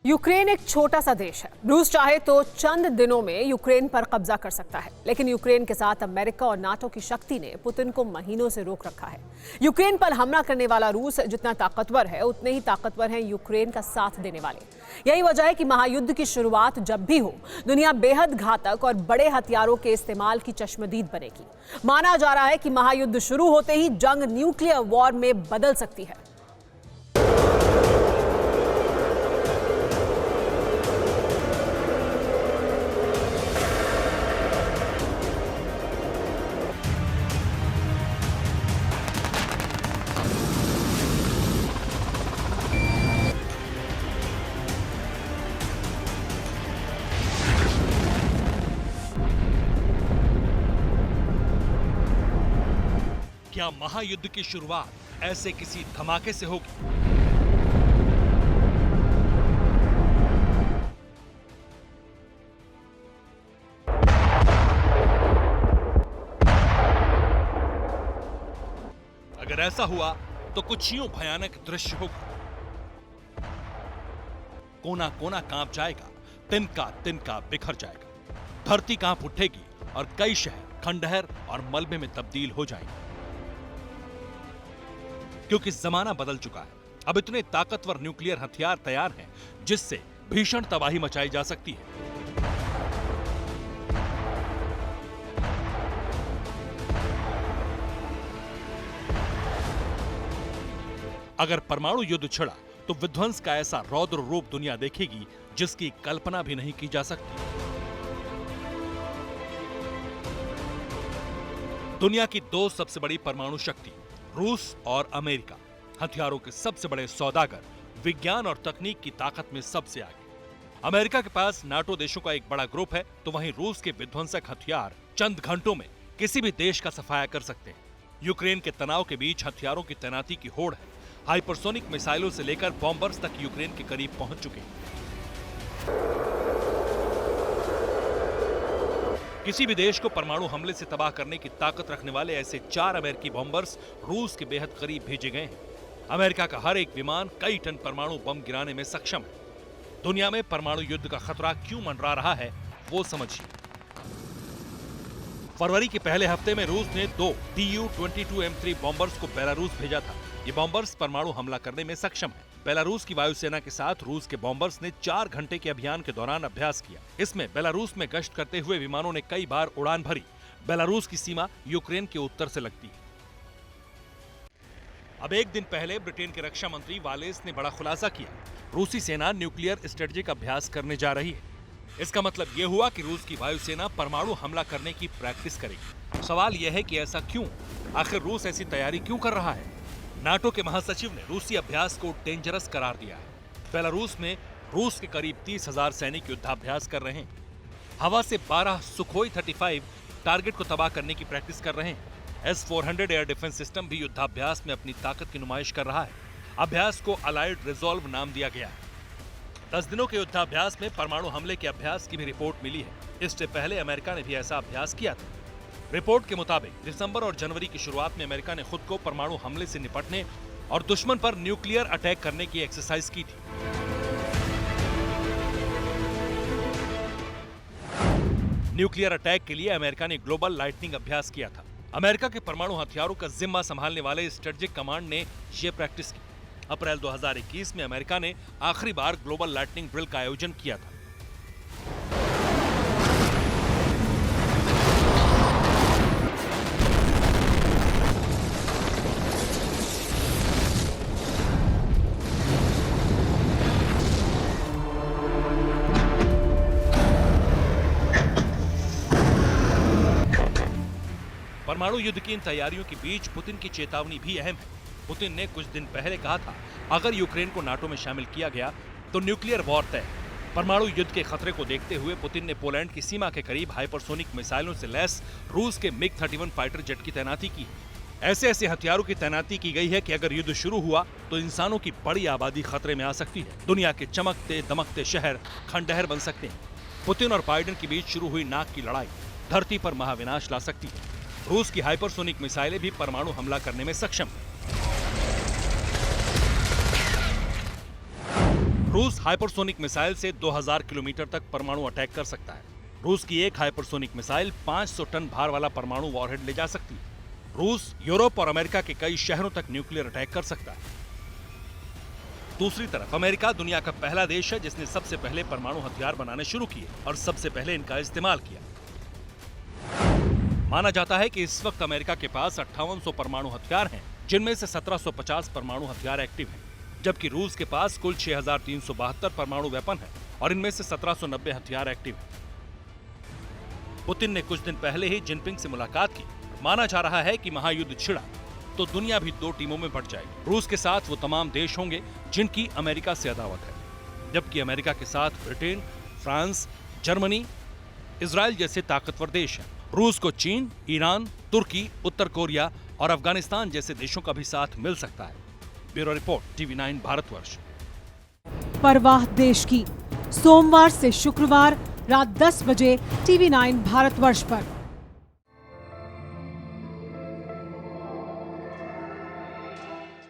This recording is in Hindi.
यूक्रेन एक छोटा सा देश है। रूस चाहे तो चंद दिनों में यूक्रेन पर कब्जा कर सकता है, लेकिन यूक्रेन के साथ अमेरिका और नाटो की शक्ति ने पुतिन को महीनों से रोक रखा है। यूक्रेन पर हमला करने वाला रूस जितना ताकतवर है, उतने ही ताकतवर हैं यूक्रेन का साथ देने वाले। यही वजह है कि महायुद्ध की शुरुआत जब भी हो, दुनिया बेहद घातक और बड़े हथियारों के इस्तेमाल की चश्मदीद बनेगी। माना जा रहा है कि महायुद्ध शुरू होते ही जंग न्यूक्लियर वॉर में बदल सकती है। क्या महायुद्ध की शुरुआत ऐसे किसी धमाके से होगी? अगर ऐसा हुआ तो कुछ यूं भयानक दृश्य होगा। कोना कोना कांप जाएगा, तिनका तिनका बिखर जाएगा, धरती कांप उठेगी और कई शहर खंडहर और मलबे में तब्दील हो जाएंगे। क्योंकि जमाना बदल चुका है। अब इतने ताकतवर न्यूक्लियर हथियार तैयार हैं जिससे भीषण तबाही मचाई जा सकती है। अगर परमाणु युद्ध छिड़ा तो विध्वंस का ऐसा रौद्र रूप दुनिया देखेगी जिसकी कल्पना भी नहीं की जा सकती। दुनिया की दो सबसे बड़ी परमाणु शक्ति रूस और अमेरिका, हथियारों के सबसे बड़े सौदागर, विज्ञान और तकनीक की ताकत में सबसे आगे। अमेरिका के पास नाटो देशों का एक बड़ा ग्रुप है, तो वहीं रूस के विध्वंसक हथियार चंद घंटों में किसी भी देश का सफाया कर सकते हैं। यूक्रेन के तनाव के बीच हथियारों की तैनाती की होड़ है। हाइपरसोनिक मिसाइलों से लेकर बॉम्बर्स तक यूक्रेन के करीब पहुंच चुके हैं। किसी भी देश को परमाणु हमले से तबाह करने की ताकत रखने वाले ऐसे 4 अमेरिकी बॉम्बर्स रूस के बेहद करीब भेजे गए हैं। अमेरिका का हर एक विमान कई टन परमाणु बम गिराने में सक्षम है। दुनिया में परमाणु युद्ध का खतरा क्यों मंडरा रहा है, वो समझिए। फरवरी के पहले हफ्ते में रूस ने 2 Tu-22M3 बॉम्बर्स को बेलारूस भेजा था। ये बॉम्बर्स परमाणु हमला करने में सक्षम है। बेलारूस की वायुसेना के साथ रूस के बॉम्बर्स ने 4 घंटे के अभियान के दौरान अभ्यास किया। इसमें बेलारूस में गश्त करते हुए विमानों ने कई बार उड़ान भरी। बेलारूस की सीमा यूक्रेन के उत्तर से लगती है। अब एक दिन पहले ब्रिटेन के रक्षा मंत्री वालेस ने बड़ा खुलासा किया। रूसी सेना न्यूक्लियर स्ट्रेटेजिक अभ्यास करने जा रही है। इसका मतलब यह हुआ कि रूस की वायुसेना परमाणु हमला करने की प्रैक्टिस करेगी। सवाल यह है कि ऐसा क्यों? आखिर रूस ऐसी तैयारी क्यों कर रहा है? नाटो के महासचिव ने रूसी अभ्यास को डेंजरस करार दिया है। बेलारूस में रूस के करीब 30,000 सैनिक युद्धाभ्यास कर रहे हैं। हवा से 12 सुखोई 35 टारगेट को तबाह करने की प्रैक्टिस कर रहे हैं। S-400 एयर डिफेंस सिस्टम भी युद्धाभ्यास में अपनी ताकत की नुमाइश कर रहा है। अभ्यास को अलाइड रिजॉल्व नाम दिया गया है। 10 दिनों के युद्धाभ्यास में परमाणु हमले के अभ्यास की भी रिपोर्ट मिली है। इससे पहले अमेरिका ने भी ऐसा अभ्यास किया था। रिपोर्ट के मुताबिक दिसंबर और जनवरी की शुरुआत में अमेरिका ने खुद को परमाणु हमले से निपटने और दुश्मन पर न्यूक्लियर अटैक करने की एक्सरसाइज की थी। न्यूक्लियर अटैक के लिए अमेरिका ने ग्लोबल लाइटनिंग अभ्यास किया था। अमेरिका के परमाणु हथियारों का जिम्मा संभालने वाले स्ट्रेटेजिक कमांड ने यह प्रैक्टिस की। अप्रैल 2021 में अमेरिका ने आखिरी बार ग्लोबल लाइटनिंग ड्रिल का आयोजन किया था। परमाणु युद्ध की इन तैयारियों के बीच पुतिन की चेतावनी भी अहम है। पुतिन ने कुछ दिन पहले कहा था, अगर यूक्रेन को नाटो में शामिल किया गया तो न्यूक्लियर वॉर तय। परमाणु युद्ध के खतरे को देखते हुए पुतिन ने पोलैंड की सीमा के करीब हाइपरसोनिक मिसाइलों से लैस रूस के MiG-31 फाइटर जेट की तैनाती की। ऐसे हथियारों की तैनाती की गई है कि अगर युद्ध शुरू हुआ तो इंसानों की बड़ी आबादी खतरे में आ सकती है। दुनिया के चमकते दमकते शहर खंडहर बन सकते हैं। पुतिन और बाइडेन के बीच शुरू हुई नाक की लड़ाई धरती पर महाविनाश ला सकती है। रूस की हाइपरसोनिक मिसाइलें भी परमाणु हमला करने में सक्षम हैं। रूस हाइपरसोनिक मिसाइल से 2000 किलोमीटर तक परमाणु अटैक कर सकता है। रूस की एक हाइपरसोनिक मिसाइल 500 टन भार वाला परमाणु वॉरहेड ले जा सकती है। रूस यूरोप और अमेरिका के कई शहरों तक न्यूक्लियर अटैक कर सकता है। दूसरी तरफ अमेरिका दुनिया का पहला देश है जिसने सबसे पहले परमाणु हथियार बनाने शुरू किए और सबसे पहले इनका इस्तेमाल किया। माना जाता है कि इस वक्त अमेरिका के पास 5800 परमाणु हथियार हैं, जिनमें से 1750 परमाणु हथियार एक्टिव हैं, जबकि रूस के पास कुल 6372 परमाणु वेपन है और इनमें से 1790 हथियार एक्टिव हैं। पुतिन ने कुछ दिन पहले ही जिनपिंग से मुलाकात की। माना जा रहा है कि महायुद्ध छिड़ा तो दुनिया भी दो टीमों में बंट जाएगी। रूस के साथ वो तमाम देश होंगे जिनकी अमेरिका से अदावत है, जबकि अमेरिका के साथ ब्रिटेन, फ्रांस, जर्मनी, इजराइल जैसे ताकतवर देश हैं। रूस को चीन, ईरान, तुर्की, उत्तर कोरिया और अफगानिस्तान जैसे देशों का भी साथ मिल सकता है। Bureau report, TV9 Bharatvarsh. परवाह देश की, सोमवार से शुक्रवार रात 10 बजे TV9 भारतवर्ष पर।